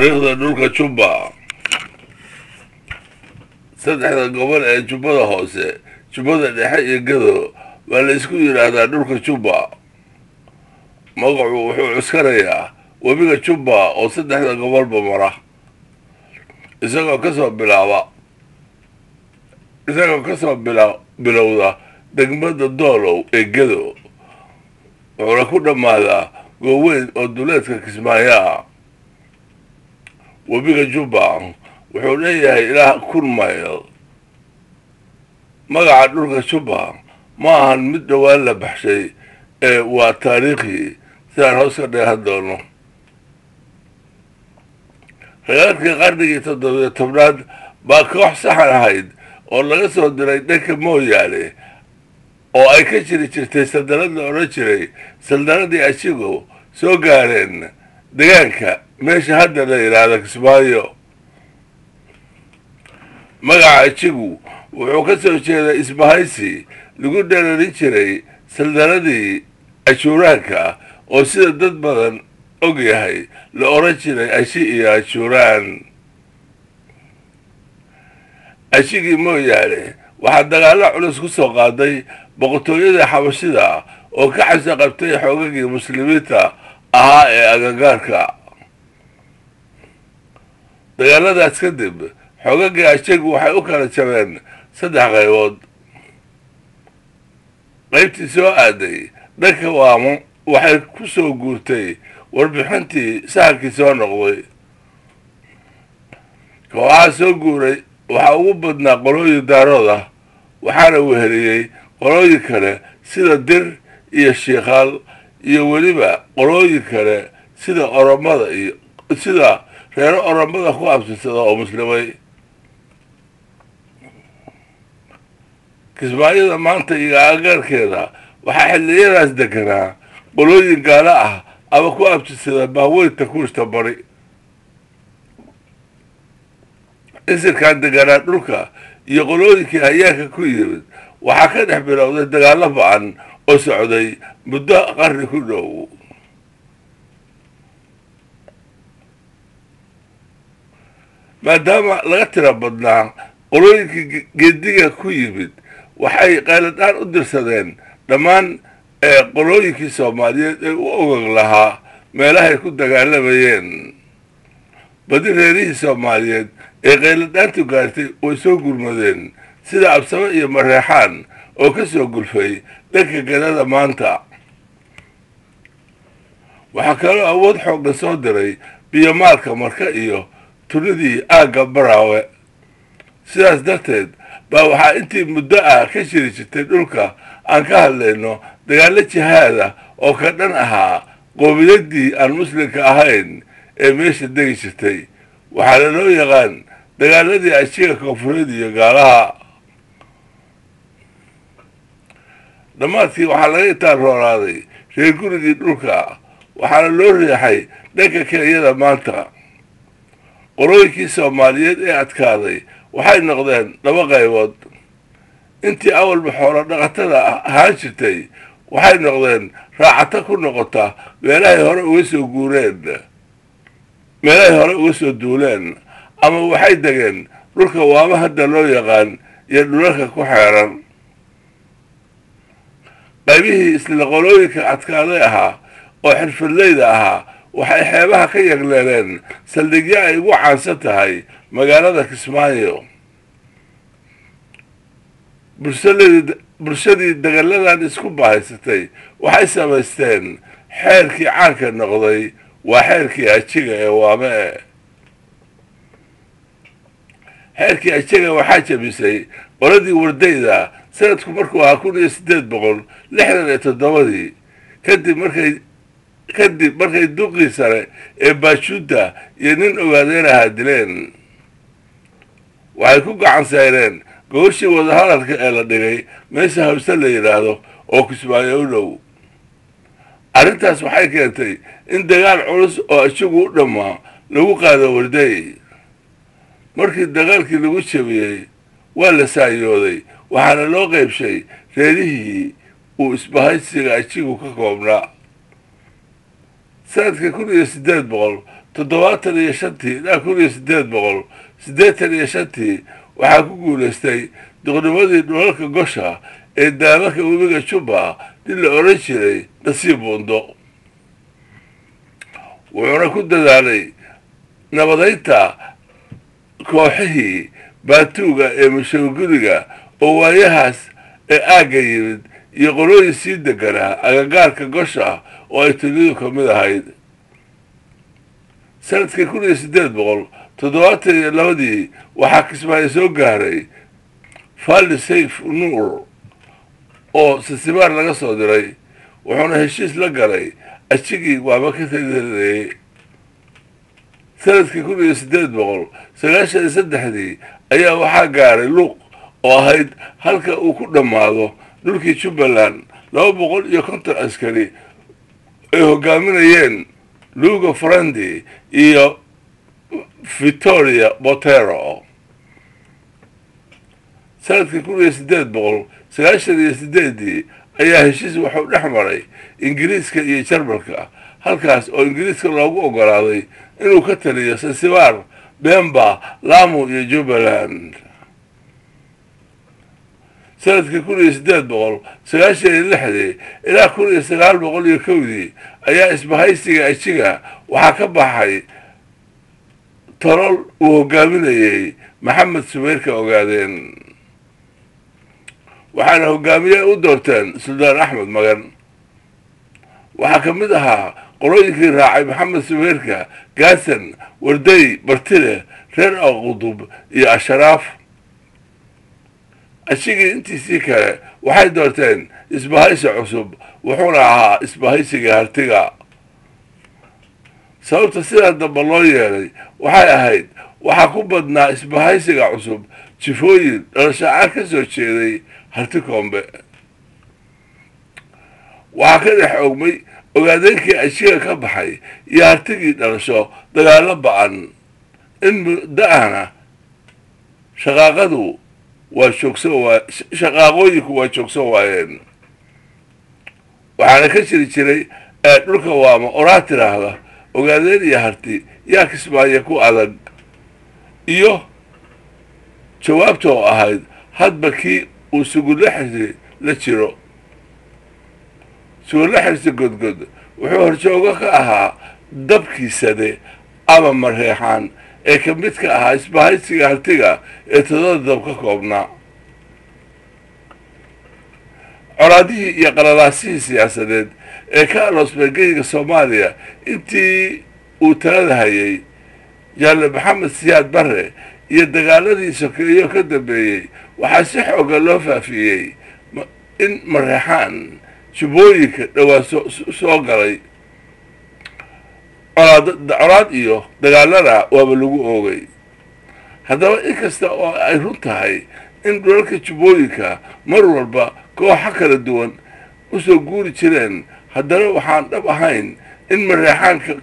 taariikhda dhulka Jubba saddexda gobol ee Jubbada Hoose, Jubbada Dhexe iyo Gedo waa la isku yiraahdaa dhulka Jubba. Magacu wuxuu cuskarayaa webiga Jubba oo saddexda gobolba mara, isagoo kasoo bilowda degmada Doolow ee Gedo, wuxuuna ku dhammaadaa gooweyn oo duleedka Kismaayo ah. webiga Jubba wuxuu leeyahay ilaa 1000 mayl. magaca dhulka Jubba ma ahan mid dhowaan la baxshay ee waa taariikhi sidaan hoos ka dheehan doono. Reerkii qarnigii 17aad baa koox saxan ahayd oo laga soo diray dhanka Mooyaale oo ay ka jiri jirtay saldanad la odhan jiray saldanadii Achigo soo gaareen deegaanka meesha hadda la yidhaahdo Kismaayo. magaca Achigu wuxuu ka soo jeeday isbahaysi lagu dheerarin jiray saldanadii Ajuuraanka oo sida dad badan og yahay la odhan jiray Ashi iyo Ajuuraan. Ashigii Mooyaale waxaa dagaalo culus ku soo qaaday boqortooyada Xabashida oo ka xasa qabtay xoogagii muslimiinta ahaa ee agagaarka. dagaaladaas kadib xoogagii Ashigu waxay u kala jabeen 3 qaybood. qaybtii soo aaday dhanka Waamo waxay ku soo guurtay warbixintii sahalkii soo noqday. kooxaha soo guuray waxaa ugu badnaa qolooyin daarood ah, waxaana weheliyey qolooyin kale sida Dir iyo Shiikhaal iyo weliba qolooyin kale sida Oromada iyo sida reero Oromada ku abtirsada oo muslimay. Kismaayada maanta iyo agagaarkeeda waxaa xilliyadaas deganaa qolooyin gaalo ah ama ku abtirsada bahweynta Kuushta Bari. isirkan deganaa dhulka iyo qolooyinkii hayaanka ku yimid waxaa ka dhex bilowday dagaalo ba'an oo socday muddo qarni ku dhow. maadaama laga tiro badnaa qolooyinkii geediga ku yimid, waxay qayladaan u dirsadeen dhammaan qolooyinkii Soomaaliyeed ee u ogog lahaa meelahay ku dagaalamayeen. badi reerihii Soomaaliyeed ee qayladaantu gaartay way soo gurmadeen, sida Absamo iyo Mareexaan oo ka soo gulfay dhanka Gadada maanta. waxaa kaloo awood xooggan soo diray biyomaalka Marka iyo tunidii aagga Baraawe. sidaas darteed baa waxaa intii muddo ah ka jiri jirtay dhulka aan ka hadlayno dagaalo jihaada oo ka dhan ahaa qoomiyadii aan muslimka ahayn ee meesha degi jirtay. waxaana loo yaqaan dagaaladii Ashiga Koonfureed iyo Gaalaha. dhammaadkii waxaa laga itaal-roonaaday reer gurigii dhulka, waxaana loo riixay dhanka Kenyada maanta. qolooyinkii Soomaaliyeed ee adkaaday waxay noqdeen 2 qaybood. intii awalba xoolo dhaqatada ahaan jirtay waxay noqdeen raacata ku noqota meelahay hore uga soo duuleen, ama waxay degeen dhulka Waamo hadda loo yaqaan iyo dhulalka ku xeeran. qaybihii isla qolooyinka adkaaday ahaa oo xirfadleyda ahaa waxay xeebaha ka yagleeleen saldhigyo ay ugu caansan tahay magaalada Kismaayo. bulshadii dagaaladan isku bahaysatay waxay samaysteen xeerkii caanka noqday, waa xeerkii Achiga ee Waame. xeerkii Achiga waxaa jabisay qoladii Wardayda sanadku markuu ahaa 1867 kadib markay duqii sare ee Baajuuda iyo nin ogaadeen ahaa dileen. waxay ku gacan sayreen gogashii wadahadalka ee la dhigay meesha Hawse la yidhaahdo oo Kismaayo u dhow. arrintaas waxay keentay in dagaal culus oo Achigu u dhammaa lagu qaado Warday. markii dagaalkii lagu jabiyey waa la saayooday, waxaana loo qaybshay reerihii uu isbahaysiga Achigu ka koobnaa. sanadka 1800 toddobaatan iyo shantii ilaa kun iyo siddeed boqol siddeetan iyo shantii waxaa ku guulaystay duqnimadii dhulalka gosha ee daamanka webiga jubba nin la odhan jiray nasiib buundo wuxuuna ku dadaalay nabadaynta kooxihii baatuuga ee mashawguriga oo waayahaas ee aagga yimid iyo qolooyin sii deganaa agagaarka gosha oo ay tunidu ka mid ahayd sanadkii kun iyo siddeed boqol toddobaatan iyo labadii waxaa kismaayo soo gaaray faalli sayf nuur oo sisibaar laga soo diray wuxuuna heshiis la galay ajigii waaba ka talidareeyey sanadkii kun iyo siddeed boqol sagaashan iyo saddexdii ayaa waxaa gaaray luuq oo ahayd halka uu ku dhammaado dhulkii jubbaland 250 askari ay hogaaminayeen luugo farandi iyo victoria botero sanadkii kun iyo siddeed boqol sagaashan iyo siddeedii ayaa heshiis wuxuu dhex maray ingiriiska iyo jarmalka halkaas oo ingiriiska loogu oggolaaday inuu ka taliyo zanzibar bemba lamu iyo jubbaland sanadkii kun iyo siddeed boqol sagaashan iyo lixdii ilaa kun iyo sagaal boqol iyo kowdii ayaa isbahaysiga ajiga waxaa ka baxay tolol uu hogaaminayey maxamed sumeyrka ogaadeen waxaana hogaamiye u doorteen suldaan axmed magan waxaa ka mid ahaa qolooyinkii raacay maxamed sumeyrka gaasan warday bartile reer aqudub iyo asharaaf ashigii intiisii kale waxay doorteen isbahaysi cusub wuxuuna ahaa isbahaysiga hartiga sababta sidaa damba loo yeelay waxay ahayd waxaa ku badnaa isbahaysiga cusub jifooyin dhalashacaar ka soo jeeday harti koombe waxaa ka dhex ogmay ogaadeenkii ashiga ka baxay iyo hartigii dhalasho dagaallo ba-an in muddo ahna shaqaaqooyinku waa joogsan waayeen waxaana ka jiri jiray dhulka waama oraa tiraahda ogaadeen iyo harti yaa kismaayo ku adag iyo jawaabta oo ahayd hadba kii uu sugulle xirsi la jiro sugulle xirsi godgod wuxuu horjoogo ka ahaa dabkiisade ama mareexaan ee ka mid ka ahaa isbahaysiga hartiga ee toddoba dab ka koobnaa colaadihii iyo qalalaasihii siyaasadeed ee ka aloosmay geyga soomaaliya intii uu talada hayay jaalle maxamed siyaad barre iyo dagaaladii sokeeyo ka dambeeyey waxaa si xooga loo faafiyey in mareexaan jubbooyinka dhowaa soo galay colaad iyo dagaalada waaba lagu oogay haddaba inkasta oo ay run tahay in dhulalka jubbooyinka mar walba kooxa kala duwan usoo guuri jireen haddana waxaan dhab ahayn in mareexaanka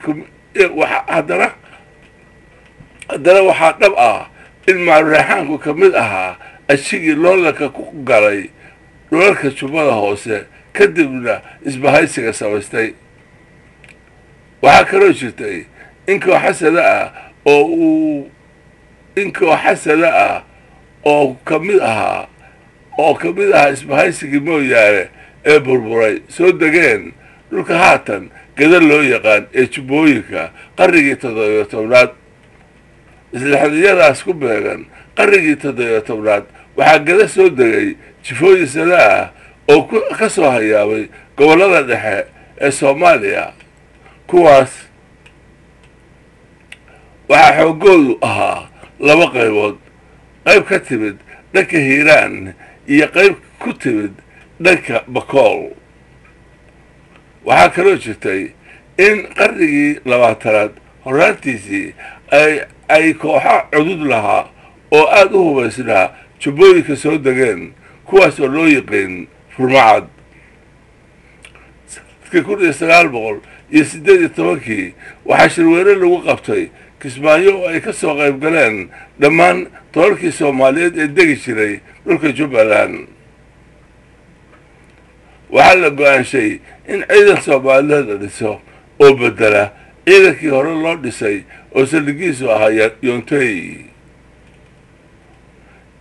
haddana waxaa dhab ah in mareexaanku ka mid ahaa ashigii loolanka ku galay dhulalka jubbada hoose kadibna isbahaysiga samaystay waxaa kaloo jirtay in kooxasada ah oo ka mid ahaa isbahaysigii mooyaane ee burburay soo degeen dhulka haatan gadar loo yaqaan ee jubbooyinka qarnigii 17aad islexdiyadaas ku beegan qarnigii 17aad waxaa gada soo degay jifooyin sada ah oo ka soo hayaabay gobollada dhexe ee soomaaliya kuwaas waxaa xoogoodu ahaa laba qaybood qayb ka timid dhanka hiiraan iyo qayb ku timid dhanka bakool waxaa kaloo jirtay in qarnigii 20aad horaantiisii ay kooxo cudud lahaa oo aada u hubaysnaa jubbooyinka soo degeen kuwaas oo loo yiqiin furmacad sanadkii 1918 waxaa shirweyne lagu qabtay kismaayo oo ay ka soo qayb galeen dhammaan tolalkii soomaaliyeed ee degi jiray dhulka jubbaland waxaa la go-aanshay in ciidan soomaaliyeed la dhiso oo bedela ciidankii hore loo dhisay oo saldhigiisu ahaa Yontay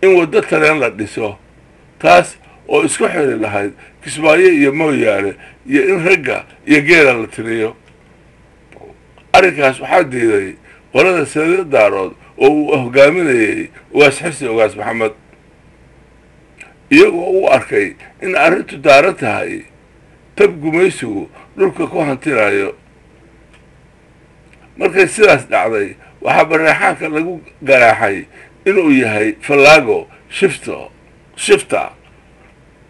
in waddo tareen la dhiso taas oo isku xiri lahayd Kismaayo iyo Mooyaale iyo in ragga iyo geela la tiriyo. arrinkaas waxaa diiday qolada Sida Daarood oo uu hogaaminayay Ugaas Xirsi Ugaas Maxamed, iyagoo u arkay in arrintu daaran tahay tab gumaysigu dhulka ku hantinayo. markay sidaas dhacday waxaa bareexaanka lagu garaaxay inuu yahay fallaago shifta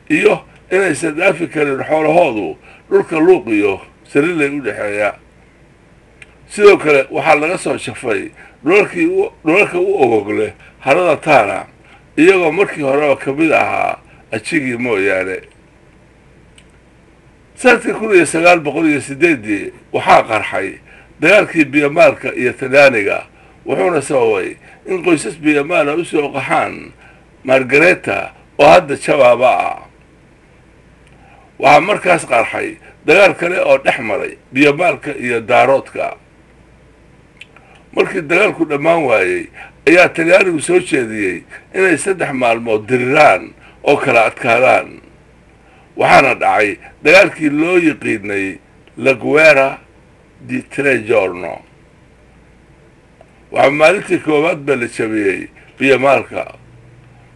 iyo inaysan dhaafi karin xoolahoodu dhulka Luuq iyo Sariley u dhexeeya. sidoo kale waxaa laga soo shafay dhulalka u ogogle harada Tana iyagoo markii horeba ka mid ahaa ajigii Mooyaale. sanadkii 1908 waxaa qarxay dagaalkii Biyamaalka iyo Talyaaniga, wuxuuna sababay in qoysas Biyamaala u soo qaxaan Margareta oo hadda Jawaaba ah. waxaa markaas qarxay dagaal kale oo dhex maray Biyamaalka iyo Daaroodka. markii dagaalku dhammaan waayey ayaa Talyaanigu soo jeediyey inay 3 maalmood diriraan oo kala adkaadaan, waxaana dhacay dagaalkii loo yiqiinay La Guerra di Tre Giorni. waxaa maalintii koowaad baa la jabiyey Biyamaalka.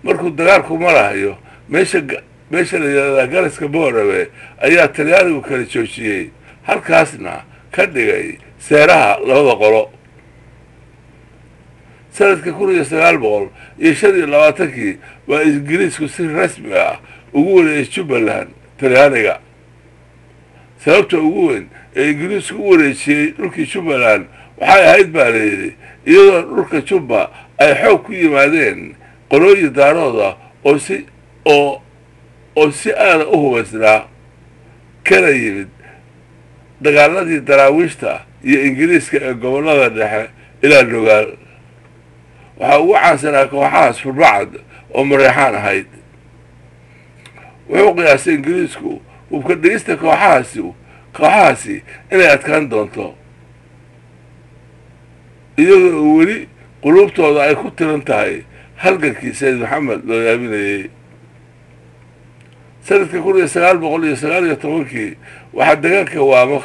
markuu dagaalku marahayo meesha la yidhaahdaa Garaska Boorabe ayaa Talyaanigu kala joojiyey, halkaasna ka dhigay seeraha labada qolo. sanadkii 1925 waa Ingiriisku si rasmi ah ugu wareejiyey Jubbaland Talyaaniga. sababta ugu weyn ee Ingiriisku u wareejiyey dhulkii Jubbaland waxay ahayd baa layidhi iyadoo dhulka Jubba ay xoog ku yimaadeen qolooyin Daarooda oo si aada u hubaysnaa kana yimid dagaaladii daraawiishta iyo Ingiriiska ee gobollada dhexe ilaa Nugaal. waxaa ugu caansanaa kooxahaas Furbacad oo Mareexaan ahayd. wuxuu qiyaasay Ingiriisku hubka dhigista kooxahaasi inay adkaan doonto, iyadoo weli qulubtooda ay ku tiran tahay halgankii Sayid Maxamed loo yaabinayay. sanadkii 1919 waxaa dagaalka Waamo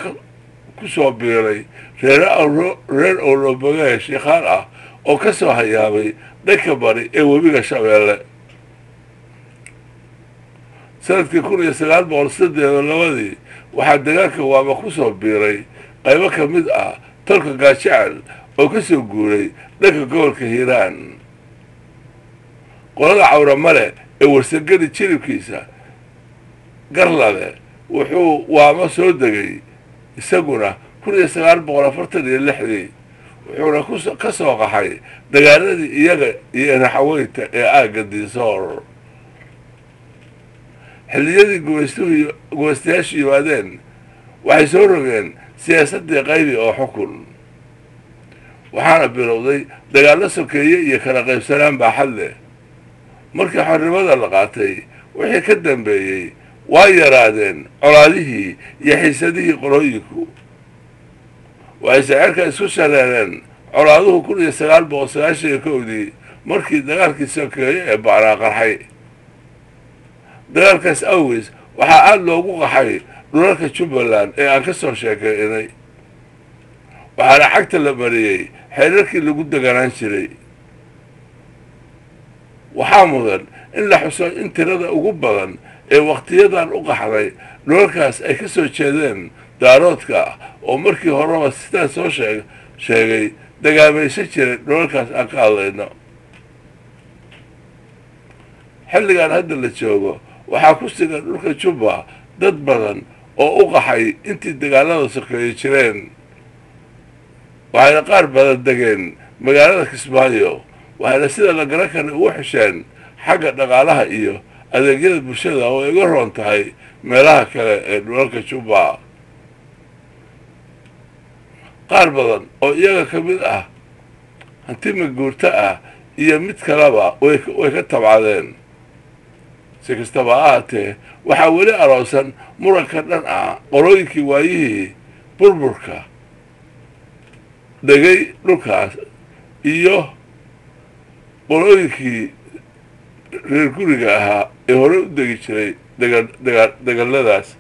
ku soo biiray reer Owlabagaye Sheekhaan ah oo ka soo hayaamay dhanka bari ee webiga Shabeelle. sanadkii 1902 waxaa dagaalka Waamo ku soo biiray qaybo ka mid ah tolka Gaajecel oo ka soo guuray dhanka gobolka Hiiraan. qolada Cawramale ee warsagadi jiribkiisa Garlale wuxuu Waamo soo degay isaguna 1946 wuxuuna ka soo qaxay dagaaladii iyaga iyo Raxaweynta ee aagga Diisoor. xilliyadii gumaystayaashu yimaadeen waxay soo rogeen siyaasadii qaybi oo xukun, waxaana bilowday dagaallo sokeeye iyo kala qaybsanaan baaxad leh. markii xornimada la qaatay wixii ka dambeeyey waa yaraadeen colaadihii iyo xiisadihii qolooyinku. waxay shaceerka isku shareereen colaaduhu 1991 markii dagaalkii sokeeye ee Bacraa qarxay. dagaalkaas awgees waxaa aad loogu qaxay dhulalka Jubbaland ee aan ka soo sheekeynay, waxaana cagta la mariyey xeerarkii lagu deganaan jiray. waxaa mudan in la xuso in tirada ugu badan ee waqtiyadan u qaxday dhulalkaas ay ka soo jeedeen Daaroodka oo markii horeba sidaas soo sheegay dagaamaysan jiray dhulalkaas aan ka hadlayno. xilligan hadda la joogo waxaa ku sugan dhulka Jubba dad badan oo u qaxay intii dagaalada sokeeye jireen, waxayna qaar badan degeen magaalada Kismaayo, waxayna sida la garan kara ugu xisheen xagga dhaqaalaha iyo adeegyada bulshada oo iga roon tahay meelaha kale ee dhulalka Jubba. qaar badan oo iyaga ka mid ah hantima guurta ah iyo mid kaleba way ka tabcadeen. si kastaba ahaatee waxaa weli aroosan muranka dhan ah qolooyinkii waayihii burburka degay dhulkaas iyo qolooyinkii reer guriga ahaa ee hore u degi jiray degalladaas